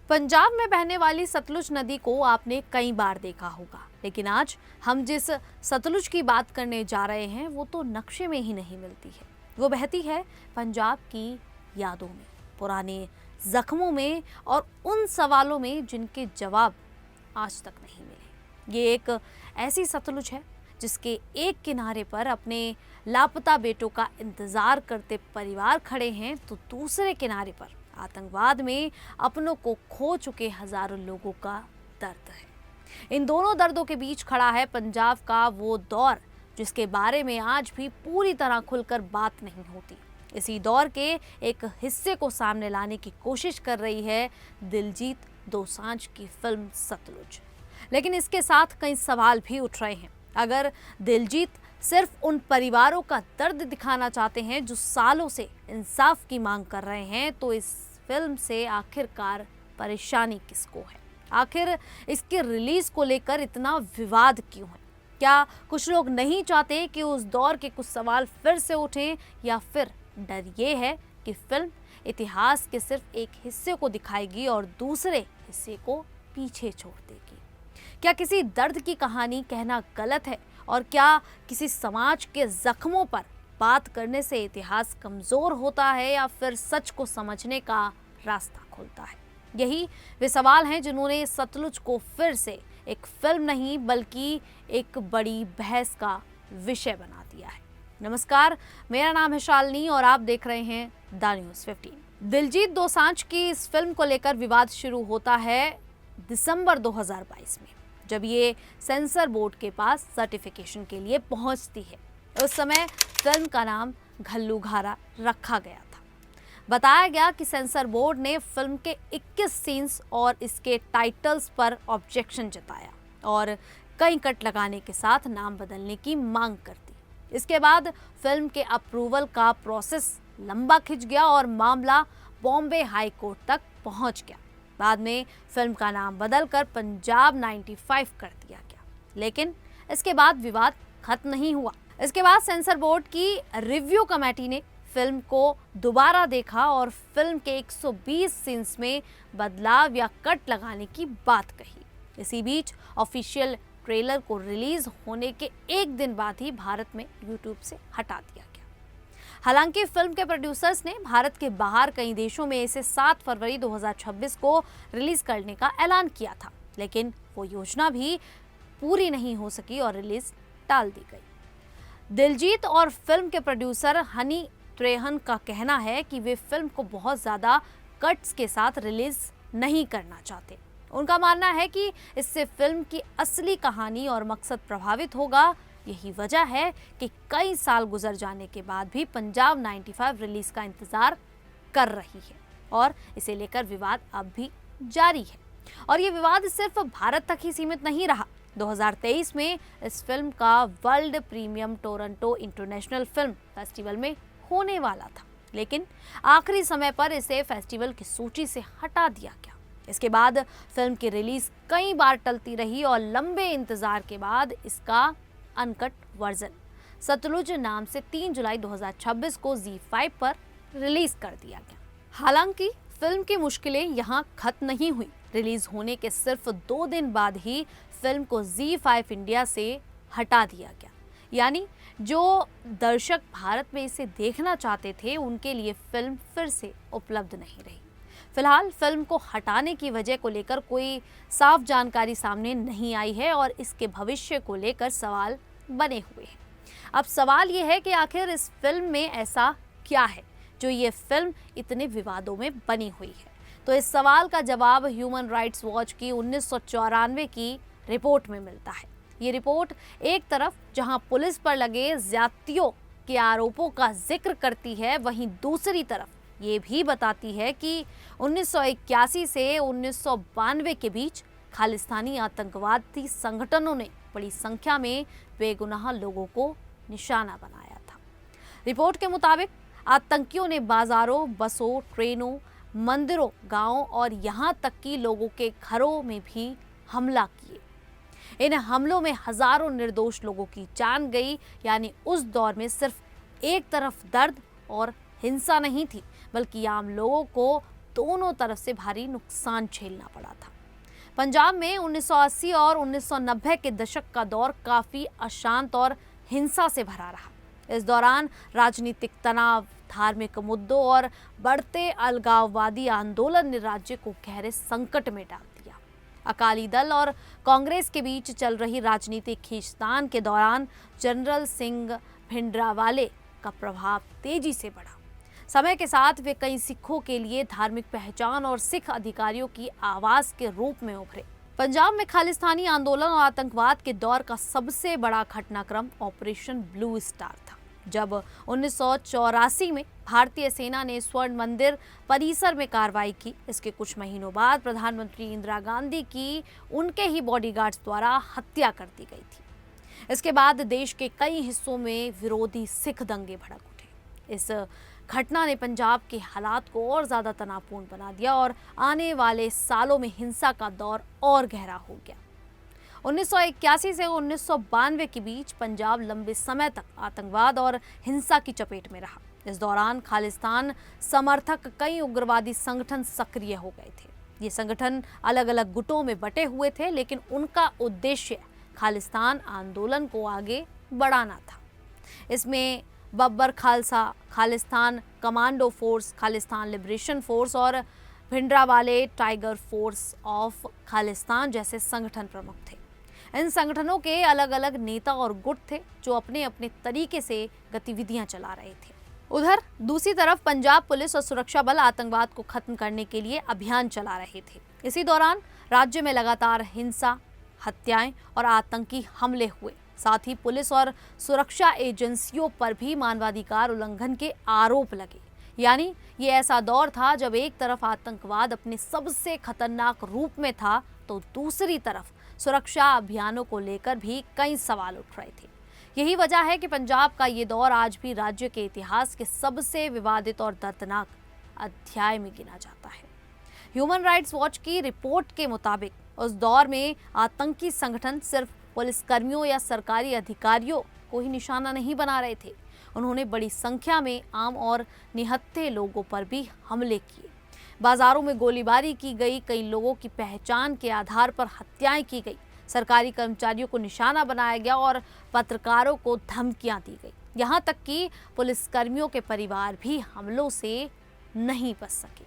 पंजाब में बहने वाली सतलुज नदी को आपने कई बार देखा होगा, लेकिन आज हम जिस सतलुज की बात करने जा रहे हैं वो तो नक्शे में ही नहीं मिलती है। वो बहती है पंजाब की यादों में, पुराने जख्मों में और उन सवालों में जिनके जवाब आज तक नहीं मिले। ये एक ऐसी सतलुज है जिसके एक किनारे पर अपने लापता बेटों का इंतजार करते परिवार खड़े हैं, तो दूसरे किनारे पर आतंकवाद में अपनों को खो चुके हजारों लोगों का दर्द है। इन दोनों दर्दों के बीच खड़ा है पंजाब का वो दौर जिसके बारे में आज भी पूरी तरह खुलकर बात नहीं होती। इसी दौर के एक हिस्से को सामने लाने की कोशिश कर रही है दिलजीत दोसांझ की फिल्म सतलुज। लेकिन इसके साथ कई सवाल भी उठ रहे हैं। अगर दिलजीत सिर्फ उन परिवारों का दर्द दिखाना चाहते हैं जो सालों से इंसाफ की मांग कर रहे हैं, तो इस फिल्म से आखिरकार परेशानी किसको है? आखिर इसके रिलीज को लेकर इतना विवाद क्यों है? क्या कुछ लोग नहीं चाहते कि उस दौर के कुछ सवाल फिर से उठें, या फिर डर ये है कि फिल्म इतिहास के सिर्फ एक हिस्से को दिखाएगी और दूसरे हिस्से को पीछे छोड़ देगी? क्या किसी दर्द की कहानी कहना गलत है, और क्या किसी समाज के जख्मों पर बात करने से इतिहास कमजोर होता है, या फिर सच को समझने का रास्ता खुलता है? यही वे सवाल हैं जिन्होंने सतलुज को फिर से एक फिल्म नहीं बल्कि एक बड़ी बहस का विषय बना दिया है। नमस्कार, मेरा नाम है शालिनी और आप देख रहे हैं द न्यूज़ 15। दिलजीत दोसांझ की इस फिल्म को लेकर विवाद शुरू होता है दिसंबर 2022 में, जब ये सेंसर बोर्ड के पास सर्टिफिकेशन के लिए पहुंचती है। उस समय फिल्म का नाम घल्लूघारा रखा गया था। बताया गया कि सेंसर बोर्ड ने फिल्म के 21 सीन्स और इसके टाइटल्स पर ऑब्जेक्शन जताया और कई कट लगाने के साथ नाम बदलने की मांग कर दी। इसके बाद फिल्म के अप्रूवल का प्रोसेस लंबा खिंच गया और मामला बॉम्बे हाई कोर्ट तक पहुंच गया। बाद में फिल्म का नाम बदलकर पंजाब 95 कर दिया गया, लेकिन इसके बाद विवाद खत्म नहीं हुआ। इसके बाद सेंसर बोर्ड की रिव्यू कमेटी ने फिल्म को दोबारा देखा और फिल्म के 120 सीन्स में बदलाव या कट लगाने की बात कही। इसी बीच ऑफिशियल ट्रेलर को रिलीज होने के एक दिन बाद ही भारत में यूट्यूब से हटा दिया गया। हालांकि फिल्म के प्रोड्यूसर्स ने भारत के बाहर कई देशों में इसे 7 फरवरी 2026 को रिलीज करने का ऐलान किया था, लेकिन वो योजना भी पूरी नहीं हो सकी और रिलीज टाल दी गई। दिलजीत और फिल्म के प्रोड्यूसर हनी त्रेहन का कहना है कि वे फिल्म को बहुत ज़्यादा कट्स के साथ रिलीज नहीं करना चाहते। उनका मानना है कि इससे फिल्म की असली कहानी और मकसद प्रभावित होगा। यही वजह है कि कई साल गुजर जाने के बाद भी पंजाब 95 रिलीज का इंतजार कर रही है और इसे लेकर विवाद अब भी जारी है। और ये विवाद सिर्फ भारत तक ही सीमित नहीं रहा। 2023 में इस फिल्म का world premium Toronto international film festival में होने वाला था, लेकिन आखिरी समय पर इसे फेस्टिवल की सूची से हटा दिया गया। इसके बाद फिल्म की रिलीज कई बार टलती रही और लंबे इंतजार के बाद इसका अनकट वर्जन सतलुज नाम से 3 जुलाई 2026 को ZEE5 पर रिलीज कर दिया गया। हालांकि फिल्म की मुश्किलें यहाँ खत्म नहीं हुई। रिलीज होने के सिर्फ 2 दिन बाद ही फिल्म को ZEE5 इंडिया से हटा दिया गया, यानी जो दर्शक भारत में इसे देखना चाहते थे उनके लिए फिल्म फिर से उपलब्ध नहीं रही। फिलहाल फिल्म को हटाने की वजह को लेकर कोई साफ जानकारी सामने नहीं आई है और इसके भविष्य को लेकर सवाल बने हुए हैं। अब सवाल ये है कि आखिर इस फिल्म में ऐसा क्या है जो ये फिल्म इतने विवादों में बनी हुई है? तो इस सवाल का जवाब ह्यूमन राइट्स वॉच की 1994 की रिपोर्ट में मिलता है। ये रिपोर्ट एक तरफ जहां पुलिस पर लगे ज्यादतियों के आरोपों का जिक्र करती है, वहीं दूसरी तरफ ये भी बताती है कि 1981 से 1992 के बीच खालिस्तानी आतंकवादी संगठनों ने बड़ी संख्या में बेगुनाह लोगों को निशाना बनाया था। रिपोर्ट के मुताबिक आतंकियों ने बाजारों, बसों, ट्रेनों, मंदिरों, गांवों और यहाँ तक कि लोगों के घरों में भी हमला किए। इन हमलों में हजारों निर्दोष लोगों की जान गई। यानी उस दौर में सिर्फ एक तरफ दर्द और हिंसा नहीं थी, बल्कि आम लोगों को दोनों तरफ से भारी नुकसान झेलना पड़ा था। पंजाब में 1980 और 1990 के दशक का दौर काफी अशांत और हिंसा से भरा रहा। इस दौरान राजनीतिक तनाव, धार्मिक मुद्दों और बढ़ते अलगाववादी आंदोलन ने राज्य को गहरे संकट में डाल दिया। अकाली दल और कांग्रेस के बीच चल रही राजनीतिक खींचतान के दौरान जनरल सिंह भिंडरावाले का प्रभाव तेजी से बढ़ा। समय के साथ वे कई सिखों के लिए धार्मिक पहचान और सिख अधिकारियों की आवाज के रूप में उभरे। पंजाब में खालिस्तानी आंदोलन और आतंकवाद के दौर का सबसे बड़ा घटनाक्रम ऑपरेशन ब्लू स्टार था, जब 1984 में भारतीय सेना ने स्वर्ण मंदिर परिसर में कार्रवाई की। इसके कुछ महीनों बाद प्रधानमंत्री इंदिरा गांधी की उनके ही बॉडीगार्ड्स द्वारा हत्या कर दी गई थी। इसके बाद देश के कई हिस्सों में विरोधी सिख दंगे भड़क उठे। इस घटना ने पंजाब के हालात को और ज्यादा तनावपूर्ण बना दिया और आने वाले सालों में हिंसा का दौर और गहरा हो गया। 1981 से 1992 के बीच पंजाब लंबे समय तक आतंकवाद और हिंसा की चपेट में रहा। इस दौरान खालिस्तान समर्थक कई उग्रवादी संगठन सक्रिय हो गए थे। ये संगठन अलग अलग गुटों में बटे हुए थे, लेकिन उनका उद्देश्य खालिस्तान आंदोलन को आगे बढ़ाना था। इसमें Babbar Khalsa, Khalistan commando force, Khalistan liberation force और Bhindranwale tiger force of Khalistan जैसे संगठन प्रमुख थे। इन संगठनों के अलग अलग नेता और गुट थे जो अपने अपने तरीके से गतिविधियां चला रहे थे। उधर दूसरी तरफ पंजाब पुलिस और सुरक्षा बल आतंकवाद को खत्म करने के लिए अभियान चला रहे थे। इसी दौरान राज्य में लगातार हिंसा, हत्याएं और आतंकी हमले हुए। साथ ही पुलिस और सुरक्षा एजेंसियों पर भी मानवाधिकार उल्लंघन के आरोप लगे। यानी ये ऐसा दौर था जब एक तरफ आतंकवाद अपने सबसे खतरनाक रूप में था, तो दूसरी तरफ सुरक्षा अभियानों को लेकर भी कई सवाल उठ रहे थे। यही वजह है कि पंजाब का ये दौर आज भी राज्य के इतिहास के सबसे विवादित और दर्दनाक अध्याय में गिना जाता है। ह्यूमन राइट्स वॉच की रिपोर्ट के मुताबिक उस दौर में आतंकी संगठन सिर्फ पुलिसकर्मियों या सरकारी अधिकारियों को ही निशाना नहीं बना रहे थे। उन्होंने बड़ी संख्या में आम और निहत्थे लोगों पर भी हमले किए। बाजारों में गोलीबारी की गई, कई लोगों की पहचान के आधार पर हत्याएं की गई, सरकारी कर्मचारियों को निशाना बनाया गया और पत्रकारों को धमकियां दी गई। यहाँ तक कि पुलिसकर्मियों के परिवार भी हमलों से नहीं बच सके।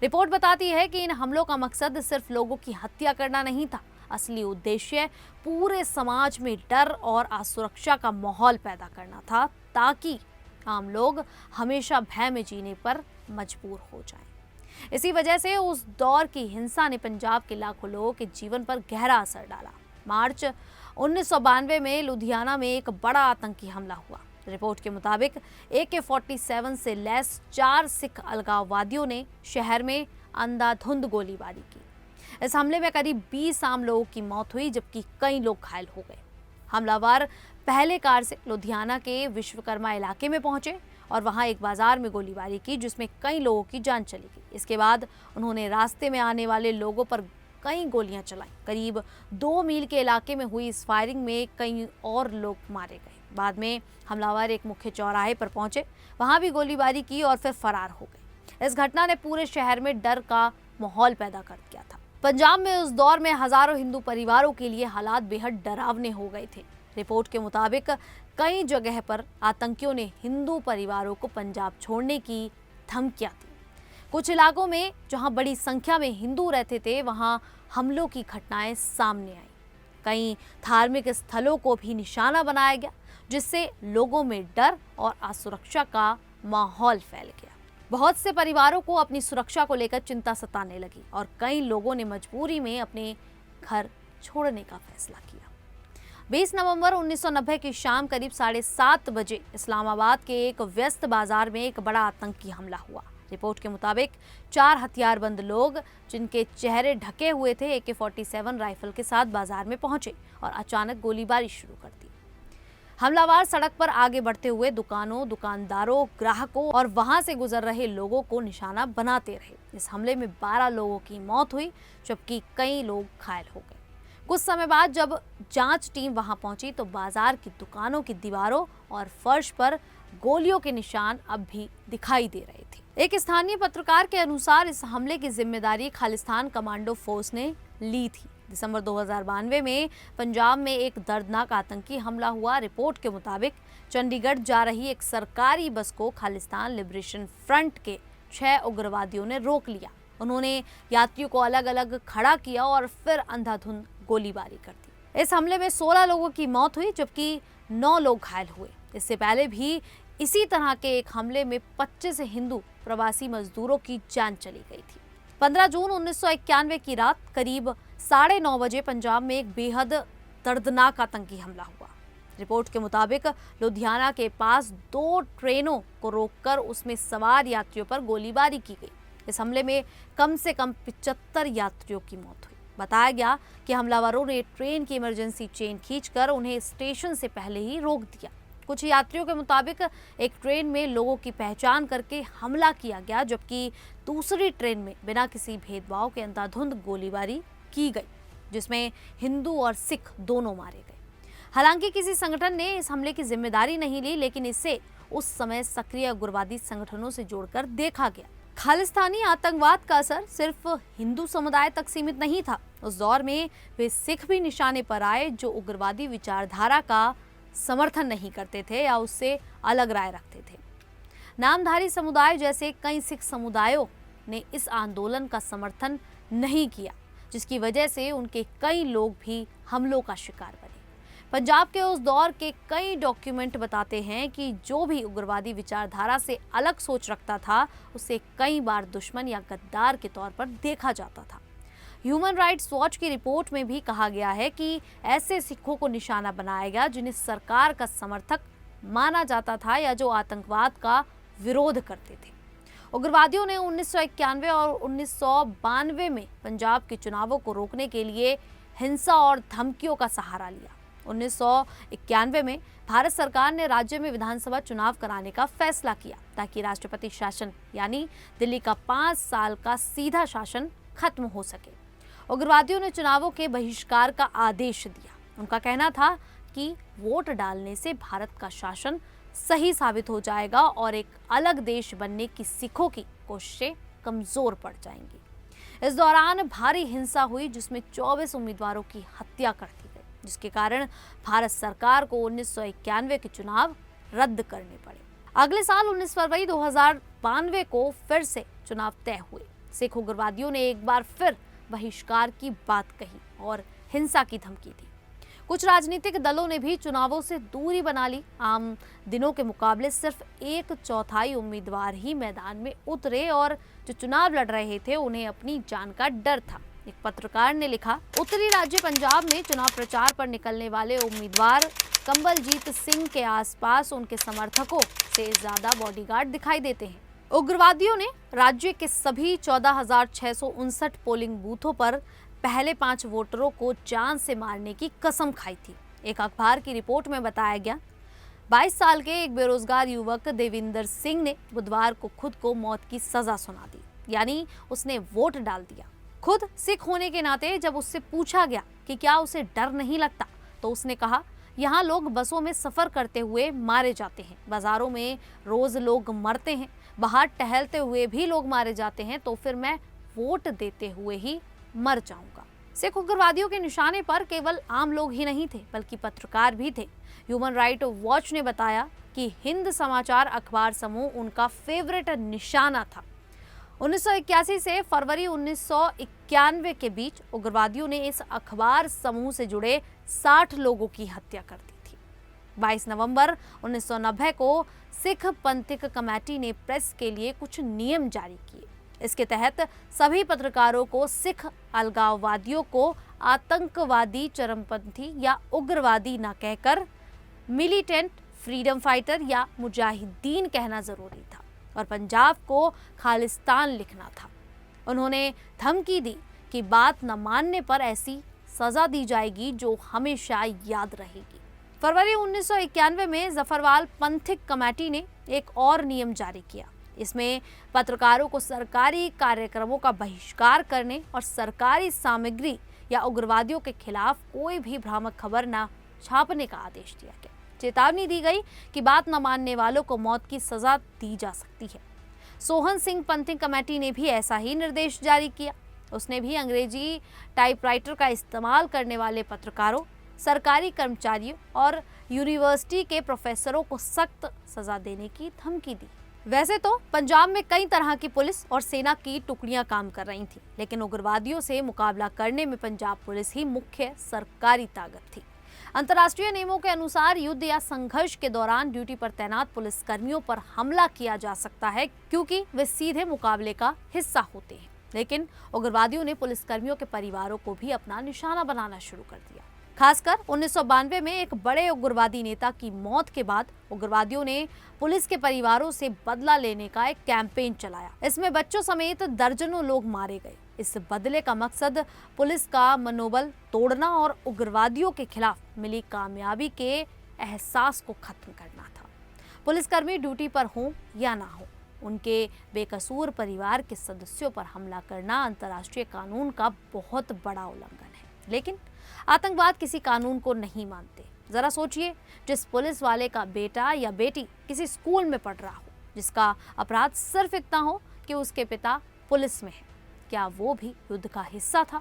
रिपोर्ट बताती है कि इन हमलों का मकसद सिर्फ लोगों की हत्या करना नहीं था। असली उद्देश्य पूरे समाज में डर और असुरक्षा का माहौल पैदा करना था, ताकि आम लोग हमेशा भय में जीने पर मजबूर हो जाएं। इसी वजह से उस दौर की हिंसा ने पंजाब के लाखों लोगों के जीवन पर गहरा असर डाला। मार्च 1992 में लुधियाना में एक बड़ा आतंकी हमला हुआ। रिपोर्ट के मुताबिक AK-47 से लैस 4 सिख अलगाववादियों ने शहर में अंधाधुंध गोलीबारी की। इस हमले में करीब 20 आम लोगों की मौत हुई, जबकि कई लोग घायल हो गए। हमलावर पहले कार से लुधियाना के विश्वकर्मा इलाके में पहुंचे और वहां एक बाजार में गोलीबारी की, जिसमें कई लोगों की जान चली गई। इसके बाद उन्होंने रास्ते में आने वाले लोगों पर कई गोलियां चलाई। करीब 2 मील के इलाके में हुई इस फायरिंग में कई और लोग मारे गए। बाद में हमलावर एक मुख्य चौराहे पर पहुंचे, वहां भी गोलीबारी की और फिर फरार हो गए। इस घटना ने पूरे शहर में डर का माहौल पैदा कर दिया था। पंजाब में उस दौर में हजारों हिंदू परिवारों के लिए हालात बेहद डरावने हो गए थे। रिपोर्ट के मुताबिक कई जगह पर आतंकियों ने हिंदू परिवारों को पंजाब छोड़ने की धमकियां दी। कुछ इलाकों में जहां बड़ी संख्या में हिंदू रहते थे, वहां हमलों की घटनाएं सामने आई। कई धार्मिक स्थलों को भी निशाना बनाया गया, जिससे लोगों में डर और असुरक्षा का माहौल फैल गया। बहुत से परिवारों को अपनी सुरक्षा को लेकर चिंता सताने लगी और कई लोगों ने मजबूरी में अपने घर छोड़ने का फैसला किया। 20 नवंबर 1990 की शाम करीब 7:30 बजे इस्लामाबाद के एक व्यस्त बाजार में एक बड़ा आतंकी हमला हुआ। रिपोर्ट के मुताबिक 4 हथियारबंद लोग, जिनके चेहरे ढके हुए थे, AK-47 राइफल के साथ बाजार में पहुंचे और अचानक गोलीबारी शुरू कर दी। हमलावर सड़क पर आगे बढ़ते हुए दुकानों, दुकानदारों, ग्राहकों और वहां से गुजर रहे लोगों को निशाना बनाते रहे। इस हमले में 12 लोगों की मौत हुई, जबकि कई लोग घायल हो गए। कुछ समय बाद जब जांच टीम वहां पहुंची तो बाजार की दुकानों की दीवारों और फर्श पर गोलियों के निशान अब भी दिखाई दे रहे थे। एक स्थानीय पत्रकार के अनुसार इस हमले की जिम्मेदारी खालिस्तान कमांडो फोर्स ने ली थी। दिसंबर 2092 में पंजाब में एक दर्दनाक आतंकी हमला हुआ। रिपोर्ट के मुताबिक चंडीगढ़ जा रही एक सरकारी बस को खालिस्तान लिबरेशन फ्रंट के 6 उग्रवादियों ने रोक लिया। उन्होंने यात्रियों को अलग अलग खड़ा किया और फिर अंधाधुंध गोलीबारी कर दी। इस हमले में 16 लोगों की मौत हुई जबकि 9 लोग घायल हुए। इससे पहले भी इसी तरह के एक हमले में 25 हिंदू प्रवासी मजदूरों की जान चली गई थी। 15 जून 1991 की रात करीब 9:30 बजे पंजाब में एक बेहद दर्दनाक आतंकी हमला हुआ। रिपोर्ट के मुताबिक लुधियाना के पास 2 ट्रेनों को रोककर उसमें सवार यात्रियों पर गोलीबारी की गई। इस हमले में कम से कम 75 यात्रियों की मौत हुई। बताया गया कि हमलावरों ने ट्रेन की इमरजेंसी चेन खींचकर उन्हें स्टेशन से पहले ही रोक दिया। कुछ यात्रियों के मुताबिक एक ट्रेन में लोगों की पहचान करके हमला किया गया जबकि दूसरी ट्रेन में बिना किसी भेदभाव के अंधाधुंध गोलीबारी की गई जिसमें हिंदू और सिख दोनों मारे गए। हालांकि किसी संगठन ने इस हमले की जिम्मेदारी नहीं ली, लेकिन इसे उस समय सक्रिय उग्रवादी संगठनों से जोड़कर देखा गया। खालिस्तानी आतंकवाद का असर सिर्फ हिंदू समुदाय तक सीमित नहीं था। उस दौर में वे सिख भी निशाने पर आए जो उग्रवादी विचारधारा का समर्थन नहीं करते थे या उससे अलग राय रखते थे। नामधारी समुदाय जैसे कई सिख समुदायों ने इस आंदोलन का समर्थन नहीं किया, जिसकी वजह से उनके कई लोग भी हमलों का शिकार बने। पंजाब के उस दौर के कई डॉक्यूमेंट बताते हैं कि जो भी उग्रवादी विचारधारा से अलग सोच रखता था उसे कई बार दुश्मन या गद्दार के तौर पर देखा जाता था। ह्यूमन राइट्स वॉच की रिपोर्ट में भी कहा गया है कि ऐसे सिखों को निशाना बनाया गया जिन्हें सरकार का समर्थक माना जाता था या जो आतंकवाद का विरोध करते थे। उग्रवादियों ने 1991 और 1992 में पंजाब के चुनावों को रोकने के लिए हिंसा और धमकियों का सहारा लिया। 1991 में भारत सरकार ने राज्य में विधानसभा चुनाव कराने का फैसला किया ताकि राष्ट्रपति शासन यानी दिल्ली का 5 साल का सीधा शासन खत्म हो सके। उग्रवादियों ने चुनावों के बहिष्कार का आदेश दिया। उनका कहना था कि वोट डालने से भारत का शासन सही साबित हो जाएगा और एक अलग देश बनने की सिखों की कोशिशें कमजोर पड़ जाएंगी। इस दौरान भारी हिंसा हुई जिसमें 24 उम्मीदवारों की हत्या कर दी गई, जिसके कारण भारत सरकार को 1991 के चुनाव रद्द करने पड़े। अगले साल 19 फरवरी 2092 को फिर से चुनाव तय हुए। सिख उग्रवादियों ने एक बार फिर बहिष्कार की बात कही और हिंसा की धमकी दी। कुछ राजनीतिक दलों ने भी चुनावों से दूरी बना ली। आम दिनों के मुकाबले सिर्फ 1/4 उम्मीदवार ही मैदान में उतरे और जो चुनाव लड़ रहे थे उन्हें अपनी जान का डर था। एक पत्रकार ने लिखा, उत्तरी राज्य पंजाब में चुनाव प्रचार पर निकलने वाले उम्मीदवार कंवलजीत सिंह के आसपास उनके समर्थकों से ज्यादा बॉडीगार्ड दिखाई देते हैं। उग्रवादियों ने राज्य के सभी 14,659 पोलिंग बूथों पर पहले 5 वोटरों को जान से मारने की कसम खाई थी। एक अखबार की रिपोर्ट में बताया गया 22 साल के एक बेरोजगार युवक देविंदर सिंह ने बुधवार को खुद को मौत की सजा सुना दी, यानी उसने वोट डाल दिया। खुद सिख होने के नाते जब उससे पूछा गया कि क्या उसे डर नहीं लगता तो उसने कहा, यहाँ लोग बसों में सफर करते हुए मारे जाते हैं, बाजारों में रोज लोग मरते हैं, बाहर टहलते हुए भी लोग मारे जाते हैं, तो फिर मैं वोट देते हुए ही मर जाऊंगा। सिख उग्रवादियों के निशाने पर केवल आम लोग ही नहीं थे बल्कि पत्रकार भी थे। ह्यूमन राइट वॉच ने बताया कि हिंद समाचार अखबार समूह उनका फेवरेट निशाना था। 1981 से फरवरी 1991 के बीच उग्रवादियों ने इस अखबार समूह से जुड़े 60 लोगों की हत्या कर दी थी। 22 नवंबर 1990 को सिख पंथिक कमेटी ने प्रेस के लिए कुछ नियम जारी किए। इसके तहत सभी पत्रकारों को सिख अलगाववादियों को आतंकवादी, चरमपंथी या उग्रवादी न कहकर मिलिटेंट, फ्रीडम फाइटर या मुजाहिदीन कहना जरूरी था और पंजाब को खालिस्तान लिखना था। उन्होंने धमकी दी कि बात न मानने पर ऐसी सजा दी जाएगी जो हमेशा याद रहेगी। फरवरी 1991 में जफरवाल पंथिक कमेटी ने एक और नियम जारी किया। इसमें पत्रकारों को सरकारी कार्यक्रमों का बहिष्कार करने और सरकारी सामग्री या उग्रवादियों के खिलाफ कोई भी भ्रामक खबर न छापने का आदेश दिया गया, चेतावनी दी गई कि बात न मानने वालों को मौत की सजा दी जा सकती है। सोहन सिंह पंथिंग कमेटी ने भी ऐसा ही निर्देश जारी किया। उसने भी अंग्रेजी टाइपराइटर का इस्तेमाल करने वाले पत्रकारों, सरकारी कर्मचारियों और यूनिवर्सिटी के प्रोफेसरों को सख्त सजा देने की धमकी दी। वैसे तो पंजाब में कई तरह की पुलिस और सेना की टुकड़ियां काम कर रही थीं, लेकिन उग्रवादियों से मुकाबला करने में पंजाब पुलिस ही मुख्य सरकारी ताकत थी। अंतर्राष्ट्रीय नियमों के अनुसार युद्ध या संघर्ष के दौरान ड्यूटी पर तैनात पुलिसकर्मियों पर हमला किया जा सकता है, क्योंकि वे सीधे मुकाबले का हिस्सा होते हैं। लेकिन उग्रवादियों ने पुलिसकर्मियों के परिवारों को भी अपना निशाना बनाना शुरू कर दिया। खासकर 1992 में एक बड़े उग्रवादी नेता की मौत के बाद उग्रवादियों ने पुलिस के परिवारों से बदला लेने का एक कैंपेन चलाया। इसमें बच्चों समेत दर्जनों लोग मारे गए। इस बदले का मकसद पुलिस का मनोबल तोड़ना और उग्रवादियों के खिलाफ मिली कामयाबी के एहसास को खत्म करना था। पुलिसकर्मी ड्यूटी पर हों या ना हो, उनके बेकसूर परिवार के सदस्यों पर हमला करना अंतर्राष्ट्रीय कानून का बहुत बड़ा उल्लंघन है। लेकिन आतंकवाद किसी कानून को नहीं मानते। जरा सोचिए, जिस पुलिस वाले का बेटा या बेटी किसी स्कूल में पढ़ रहा हो, जिसका अपराध सिर्फ इतना हो कि उसके पिता पुलिस में है, क्या वो भी युद्ध का हिस्सा था?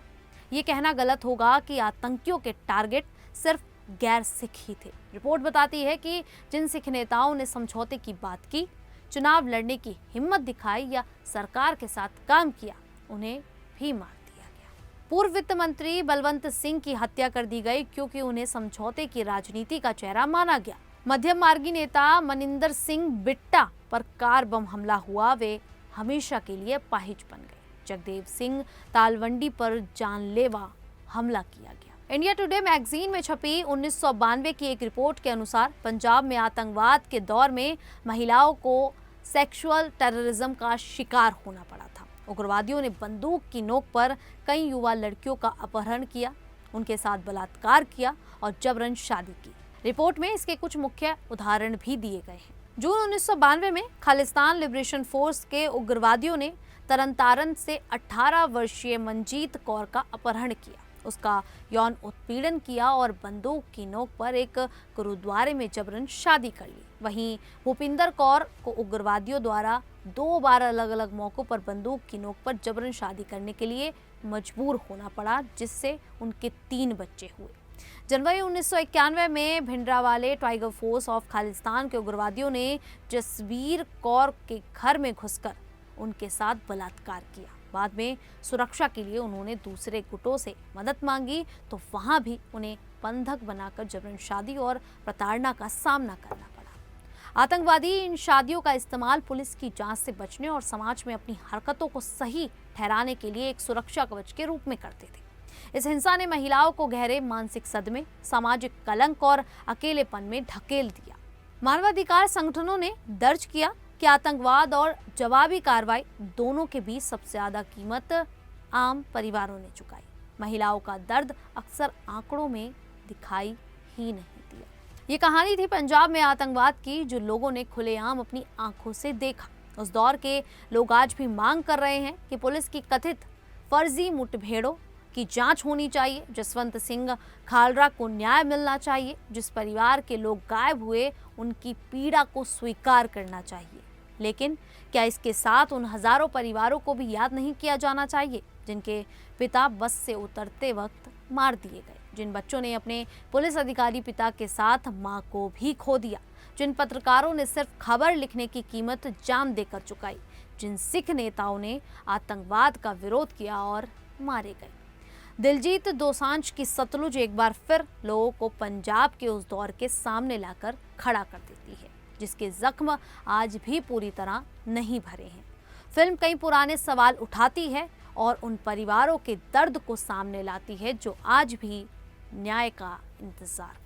ये कहना गलत होगा कि आतंकियों के टारगेट सिर्फ गैर सिख ही थे। रिपोर्ट बताती है कि जिन सिख नेताओं ने समझौते की बात की, चुनाव लड़ने की हिम्मत दिखाई या सरकार के साथ काम किया, उन्हें भी मार दिया गया। पूर्व वित्त मंत्री बलवंत सिंह की हत्या कर दी गई क्योंकि उन्हें समझौते की राजनीति का चेहरा माना गया। मध्यम मार्गी नेता मनिंदर सिंह बिट्टा पर कार बम हमला हुआ, वे हमेशा के लिए अपाहिज बन गए। जगदेव सिंह तालवंडी पर जानलेवा हमला किया गया। इंडिया टुडे मैगजीन में छपी 1992 की एक रिपोर्ट के अनुसार पंजाब में आतंकवाद के दौर में महिलाओं को सेक्सुअल टेररिज्म का शिकार होना पड़ा था। उग्रवादियों ने बंदूक की नोक पर कई युवा लड़कियों का अपहरण किया, उनके साथ बलात्कार किया और जबरन शादी की। रिपोर्ट में इसके कुछ मुख्य उदाहरण भी दिए गए हैं। जून 1992 में खालिस्तान लिबरेशन फोर्स के उग्रवादियों ने तरनतारन से 18 वर्षीय मनजीत कौर का अपहरण किया, उसका यौन उत्पीड़न किया और बंदूक की नोक पर एक गुरुद्वारे में जबरन शादी कर ली। वहीं भूपिंदर कौर को उग्रवादियों द्वारा 2 बार अलग अलग मौकों पर बंदूक की नोक पर जबरन शादी करने के लिए मजबूर होना पड़ा, जिससे उनके 3 बच्चे हुए। जनवरी 1991 में Bhindranwale tiger force of Khalistan के उग्रवादियों ने जसबीर कौर के घर में घुसकर उनके साथ बलात्कार किया। बाद में सुरक्षा के लिए उन्होंने दूसरे गुटों से मदद मांगी, तो वहां भी उन्हें बंधक बनाकर जबरन शादी और प्रताड़ना का सामना करना पड़ा। आतंकवादी इन शादियों का इस्तेमाल पुलिस की जांच से बचने और समाज में अपनी हरकतों को सही ठहराने के लिए एक सुरक्षा कवच के रूप में करते थे। इस हिंसा ने महिलाओं को गहरे मानसिक सदमे, सामाजिक कलंक और अकेलेपन में ढकेल दिया। मानवाधिकार संगठनों ने दर्ज किया कि आतंकवाद और जवाबी कार्रवाई दोनों के बीच सबसे ज्यादा कीमत आम परिवारों ने चुकाई। महिलाओं का दर्द अक्सर आंकड़ों में दिखाई ही नहीं दिया। ये कहानी थी पंजाब में आतंकवाद की, जो लोगों ने खुलेआम अपनी आंखों से देखा। उस दौर के लोग आज भी मांग कर रहे हैं कि पुलिस की कथित फर्जी मुठभेड़ों की जांच होनी चाहिए। जसवंत सिंह खालरा को न्याय मिलना चाहिए। जिस परिवार के लोग गायब हुए, उनकी पीड़ा को स्वीकार करना चाहिए। लेकिन क्या इसके साथ उन हजारों परिवारों को भी याद नहीं किया जाना चाहिए जिनके पिता बस से उतरते वक्त मार दिए गए, जिन बच्चों ने अपने पुलिस अधिकारी पिता के साथ मां को भी खो दिया, जिन पत्रकारों ने सिर्फ खबर लिखने की कीमत जान देकर चुकाई, जिन सिख नेताओं ने आतंकवाद का विरोध किया और मारे गए। दिलजीत दोसांझ की सतलुज एक बार फिर लोगों को पंजाब के उस दौर के सामने लाकर खड़ा कर देती है, जिसके जख्म आज भी पूरी तरह नहीं भरे हैं। फिल्म कई पुराने सवाल उठाती है और उन परिवारों के दर्द को सामने लाती है जो आज भी न्याय का इंतजार